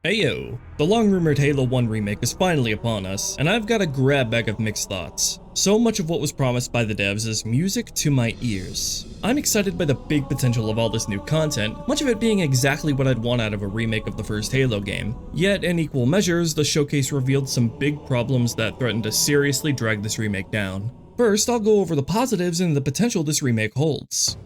Heyo! The long-rumored Halo 1 remake is finally upon us, and I've got a grab bag of mixed thoughts. So much of what was promised by the devs is music to my ears. I'm excited by the big potential of all this new content, much of it being exactly what I'd want out of a remake of the first Halo game. Yet, in equal measures, the showcase revealed some big problems that threaten to seriously drag this remake down. First, I'll go over the positives and the potential this remake holds.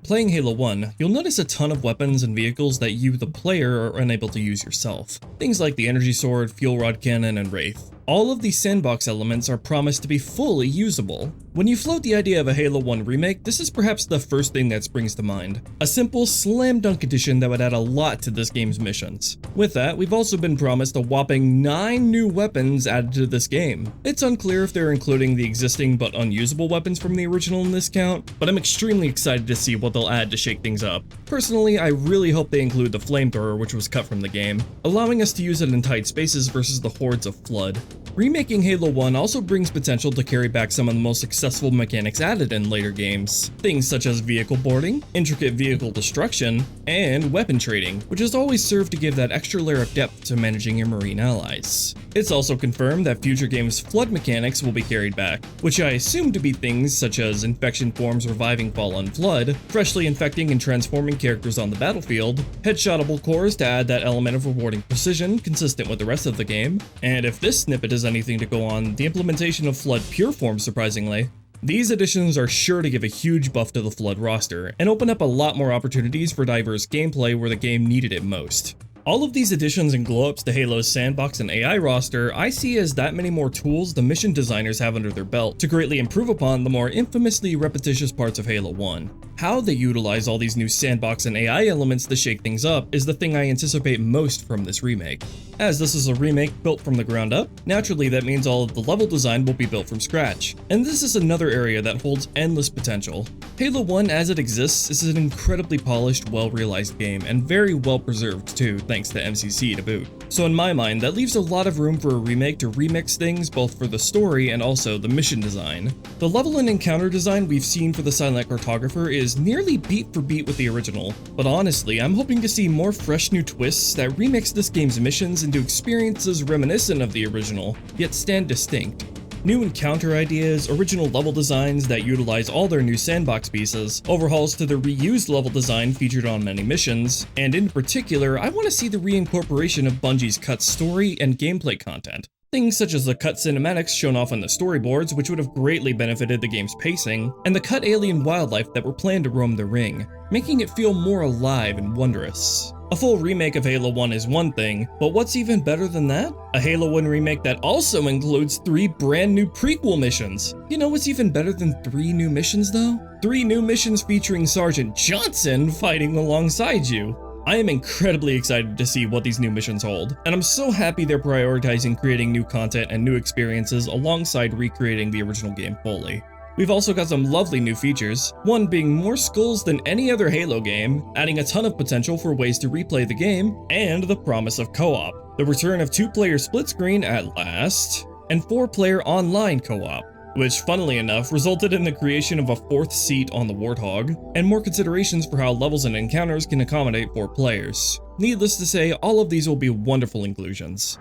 Playing Halo 1, you'll notice a ton of weapons and vehicles that you, the player, are unable to use yourself. Things like the energy sword, fuel rod cannon, and wraith. All of these sandbox elements are promised to be fully usable. When you float the idea of a Halo 1 remake, this is perhaps the first thing that springs to mind. A simple slam dunk addition that would add a lot to this game's missions. With that, we've also been promised a whopping 9 new weapons added to this game. It's unclear if they're including the existing but unusable weapons from the original in this count, but I'm extremely excited to see what they'll add to shake things up. Personally, I really hope they include the flamethrower, which was cut from the game, allowing us to use it in tight spaces versus the hordes of Flood. Remaking Halo 1 also brings potential to carry back some of the most successful mechanics added in later games. Things such as vehicle boarding, intricate vehicle destruction, and weapon trading, which has always served to give that extra layer of depth to managing your marine allies. It's also confirmed that future games' Flood mechanics will be carried back, which I assume to be things such as infection forms reviving fallen Flood, freshly infecting and transforming characters on the battlefield, headshotable cores to add that element of rewarding precision consistent with the rest of the game, and if this snippet is anything to go on, the implementation of Flood pure form surprisingly. These additions are sure to give a huge buff to the Flood roster, and open up a lot more opportunities for diverse gameplay where the game needed it most. All of these additions and glow-ups to Halo's sandbox and AI roster I see as that many more tools the mission designers have under their belt to greatly improve upon the more infamously repetitious parts of Halo 1. How they utilize all these new sandbox and AI elements to shake things up is the thing I anticipate most from this remake. As this is a remake built from the ground up, naturally that means all of the level design will be built from scratch, and this is another area that holds endless potential. Halo 1 as it exists is an incredibly polished, well-realized game, and very well preserved too, thanks to MCC to boot. So in my mind, that leaves a lot of room for a remake to remix things both for the story and also the mission design. The level and encounter design we've seen for the Silent Cartographer is nearly beat for beat with the original, but honestly, I'm hoping to see more fresh new twists that remix this game's missions into experiences reminiscent of the original, yet stand distinct. New encounter ideas, original level designs that utilize all their new sandbox pieces, overhauls to the reused level design featured on many missions, and in particular, I want to see the reincorporation of Bungie's cut story and gameplay content. Things such as the cut cinematics shown off on the storyboards, which would have greatly benefited the game's pacing, and the cut alien wildlife that were planned to roam the ring, making it feel more alive and wondrous. A full remake of Halo 1 is one thing, but what's even better than that? A Halo 1 remake that also includes 3 brand new prequel missions. You know what's even better than 3 new missions though? 3 new missions featuring Sergeant Johnson fighting alongside you. I am incredibly excited to see what these new missions hold, and I'm so happy they're prioritizing creating new content and new experiences alongside recreating the original game fully. We've also got some lovely new features, one being more skulls than any other Halo game, adding a ton of potential for ways to replay the game, and the promise of co-op, the return of 2-player split screen at last, and 4-player online co-op, which funnily enough resulted in the creation of a 4th seat on the Warthog, and more considerations for how levels and encounters can accommodate 4 players. Needless to say, all of these will be wonderful inclusions.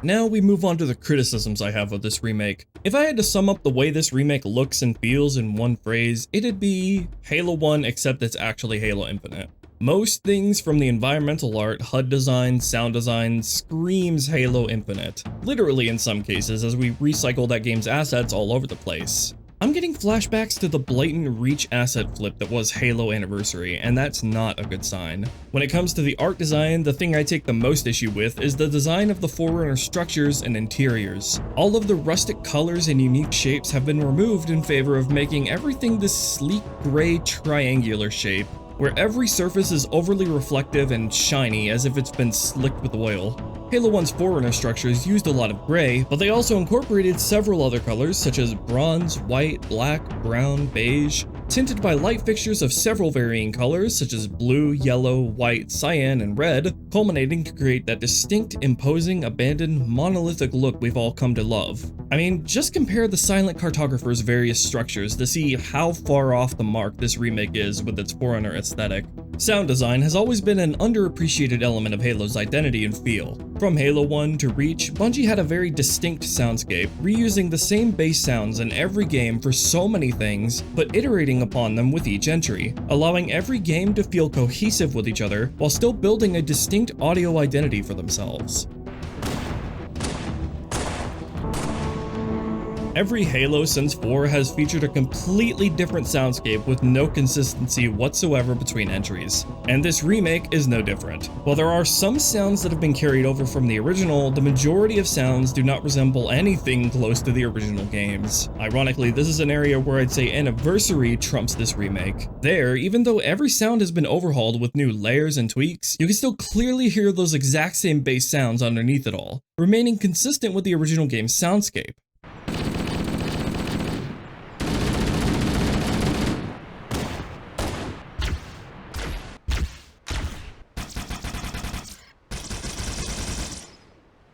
Now we move on to the criticisms I have of this remake. If I had to sum up the way this remake looks and feels in one phrase, it'd be Halo 1 except it's actually Halo Infinite. Most things from the environmental art, HUD design, sound design screams Halo Infinite. Literally in some cases as we recycle that game's assets all over the place. I'm getting flashbacks to the blatant Reach asset flip that was Halo Anniversary, and that's not a good sign. When it comes to the art design, the thing I take the most issue with is the design of the Forerunner structures and interiors. All of the rustic colors and unique shapes have been removed in favor of making everything this sleek gray triangular shape, where every surface is overly reflective and shiny as if it's been slicked with oil. Halo 1's Forerunner structures used a lot of gray, but they also incorporated several other colors such as bronze, white, black, brown, beige, tinted by light fixtures of several varying colors such as blue, yellow, white, cyan, and red, culminating to create that distinct, imposing, abandoned, monolithic look we've all come to love. I mean, just compare the silent cartographer's various structures to see how far off the mark this remake is with its Forerunner aesthetic. Sound design has always been an underappreciated element of Halo's identity and feel. From Halo 1 to Reach, Bungie had a very distinct soundscape, reusing the same bass sounds in every game for so many things, but iterating upon them with each entry, allowing every game to feel cohesive with each other while still building a distinct audio identity for themselves. Every Halo since 4 has featured a completely different soundscape with no consistency whatsoever between entries, and this remake is no different. While there are some sounds that have been carried over from the original, the majority of sounds do not resemble anything close to the original games. Ironically, this is an area where I'd say Anniversary trumps this remake. There, even though every sound has been overhauled with new layers and tweaks, you can still clearly hear those exact same bass sounds underneath it all, remaining consistent with the original game's soundscape.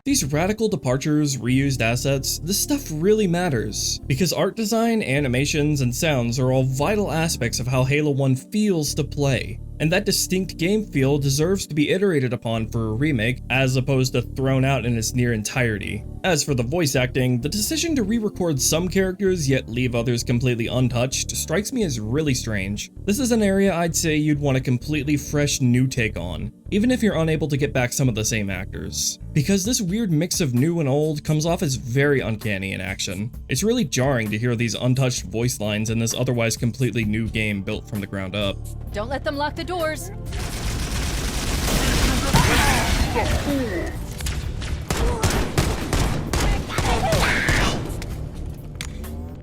These radical departures, reused assets, this stuff really matters, because art design, animations, and sounds are all vital aspects of how Halo 1 feels to play, and that distinct game feel deserves to be iterated upon for a remake, as opposed to thrown out in its near entirety. As for the voice acting, the decision to re-record some characters yet leave others completely untouched strikes me as really strange. This is an area I'd say you'd want a completely fresh new take on, even if you're unable to get back some of the same actors. Because this weird mix of new and old comes off as very uncanny in action. It's really jarring to hear these untouched voice lines in this otherwise completely new game built from the ground up. Don't let them lock the doors.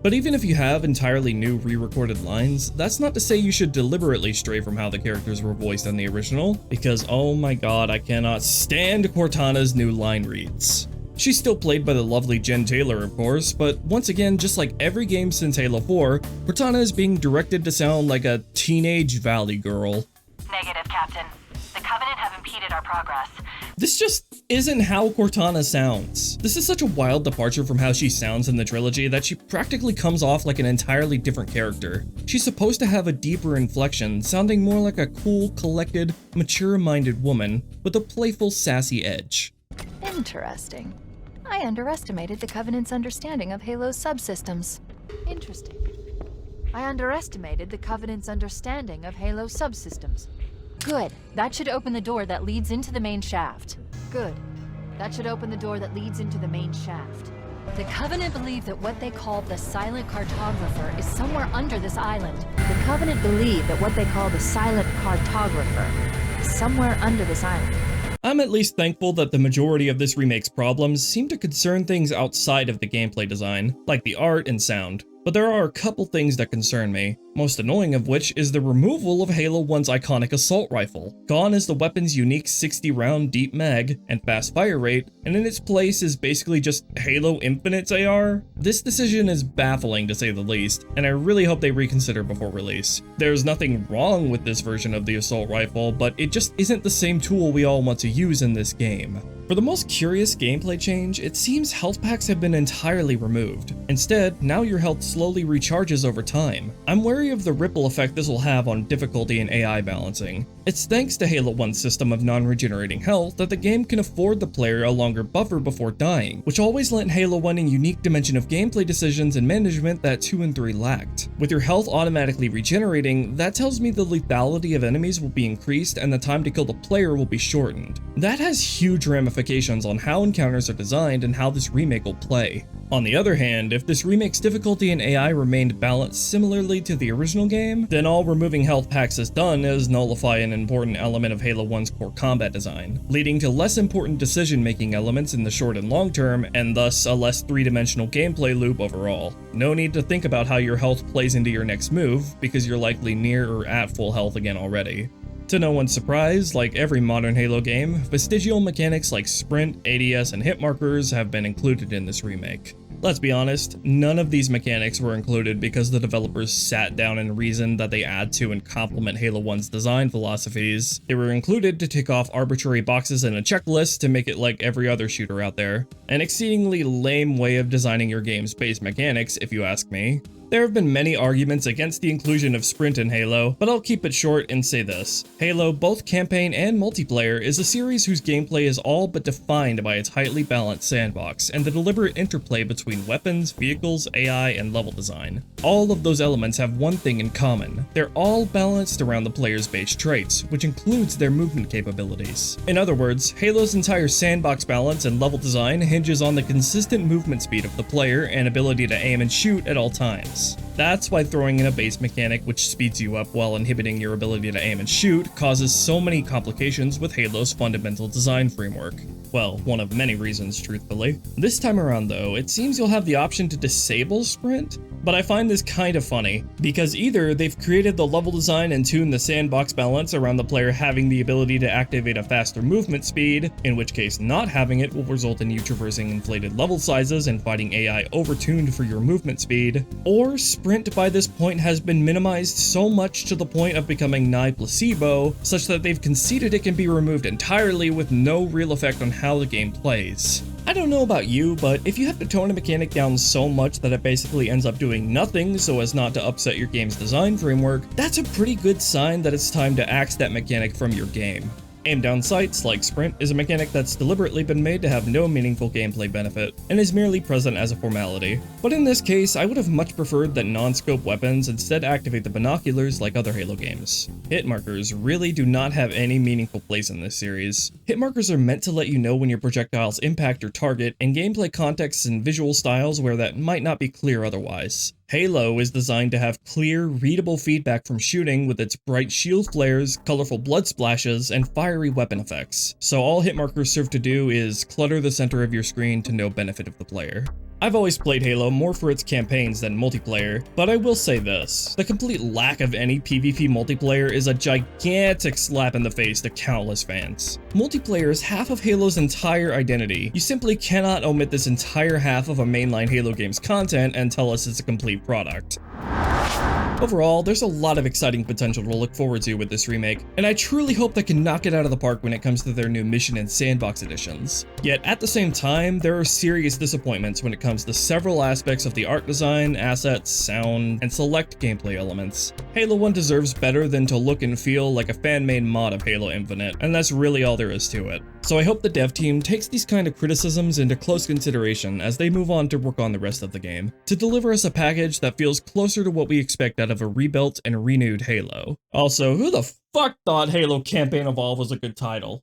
But even if you have entirely new re-recorded lines, that's not to say you should deliberately stray from how the characters were voiced in the original, because oh my god, I cannot stand Cortana's new line reads. She's still played by the lovely Jen Taylor, of course, but once again, just like every game since Halo 4, Cortana is being directed to sound like a teenage valley girl. Negative, Captain. The Covenant have impeded our progress. This just isn't how Cortana sounds. This is such a wild departure from how she sounds in the trilogy that she practically comes off like an entirely different character. She's supposed to have a deeper inflection, sounding more like a cool, collected, mature-minded woman with a playful, sassy edge. Interesting. I underestimated the Covenant's understanding of Halo's subsystems. Interesting. I underestimated the Covenant's understanding of Halo's subsystems. Good. That should open the door that leads into the main shaft. Good. That should open the door that leads into the main shaft. The Covenant believe that what they call the silent cartographer is somewhere under this island. The Covenant believe that what they call the silent cartographer is somewhere under this island. I'm at least thankful that the majority of this remake's problems seem to concern things outside of the gameplay design, like the art and sound. But there are a couple things that concern me, most annoying of which is the removal of Halo 1's iconic assault rifle. Gone is the weapon's unique 60-round deep mag and fast fire rate, and in its place is basically just Halo Infinite's AR. This decision is baffling to say the least, and I really hope they reconsider before release. There's nothing wrong with this version of the assault rifle, but it just isn't the same tool we all want to use in this game. For the most curious gameplay change, it seems health packs have been entirely removed. Instead, now your health slowly recharges over time. I'm wary of the ripple effect this will have on difficulty and AI balancing. It's thanks to Halo 1's system of non-regenerating health that the game can afford the player a longer buffer before dying, which always lent Halo 1 a unique dimension of gameplay decisions and management that 2 and 3 lacked. With your health automatically regenerating, that tells me the lethality of enemies will be increased and the time to kill the player will be shortened. That has huge ramifications on how encounters are designed and how this remake will play. On the other hand, if this remake's difficulty and AI remained balanced similarly to the original game, then all removing health packs has done is nullify an important element of Halo 1's core combat design, leading to less important decision-making elements in the short and long term, and thus a less three-dimensional gameplay loop overall. No need to think about how your health plays into your next move, because you're likely near or at full health again already. To no one's surprise, like every modern Halo game, vestigial mechanics like sprint, ADS, and hit markers have been included in this remake. Let's be honest, none of these mechanics were included because the developers sat down and reasoned that they add to and complement Halo 1's design philosophies. They were included to tick off arbitrary boxes in a checklist to make it like every other shooter out there. An exceedingly lame way of designing your game's base mechanics, if you ask me. There have been many arguments against the inclusion of sprint in Halo, but I'll keep it short and say this. Halo, both campaign and multiplayer, is a series whose gameplay is all but defined by its highly balanced sandbox and the deliberate interplay between weapons, vehicles, AI, and level design. All of those elements have one thing in common. They're all balanced around the player's base traits, which includes their movement capabilities. In other words, Halo's entire sandbox balance and level design hinges on the consistent movement speed of the player and ability to aim and shoot at all times. That's why throwing in a base mechanic which speeds you up while inhibiting your ability to aim and shoot causes so many complications with Halo's fundamental design framework. Well, one of many reasons, truthfully. This time around though, it seems you'll have the option to disable sprint, but I find this kind of funny, because either they've created the level design and tuned the sandbox balance around the player having the ability to activate a faster movement speed, in which case not having it will result in you traversing inflated level sizes and fighting AI overtuned for your movement speed, or sprint by this point has been minimized so much to the point of becoming nigh placebo, such that they've conceded it can be removed entirely with no real effect on how the game plays. I don't know about you, but if you have to tone a mechanic down so much that it basically ends up doing nothing so as not to upset your game's design framework, that's a pretty good sign that it's time to axe that mechanic from your game. Aim down sights, like sprint, is a mechanic that's deliberately been made to have no meaningful gameplay benefit, and is merely present as a formality. But in this case, I would have much preferred that non-scope weapons instead activate the binoculars like other Halo games. Hit markers really do not have any meaningful place in this series. Hit markers are meant to let you know when your projectiles impact your target, in gameplay contexts and visual styles where that might not be clear otherwise. Halo is designed to have clear, readable feedback from shooting with its bright shield flares, colorful blood splashes, and fiery weapon effects, so all hit markers serve to do is clutter the center of your screen to no benefit of the player. I've always played Halo more for its campaigns than multiplayer, but I will say this. The complete lack of any PvP multiplayer is a gigantic slap in the face to countless fans. Multiplayer is half of Halo's entire identity. You simply cannot omit this entire half of a mainline Halo game's content and tell us it's a complete product. Overall, there's a lot of exciting potential to look forward to with this remake, and I truly hope they can knock it out of the park when it comes to their new mission and sandbox editions. Yet at the same time, there are serious disappointments when it comes to several aspects of the art design, assets, sound, and select gameplay elements. Halo 1 deserves better than to look and feel like a fan-made mod of Halo Infinite, and that's really all there is to it. So I hope the dev team takes these kind of criticisms into close consideration as they move on to work on the rest of the game, to deliver us a package that feels closer to what we expect out of a rebuilt and renewed Halo. Also, who the fuck thought Halo Campaign Evolve was a good title?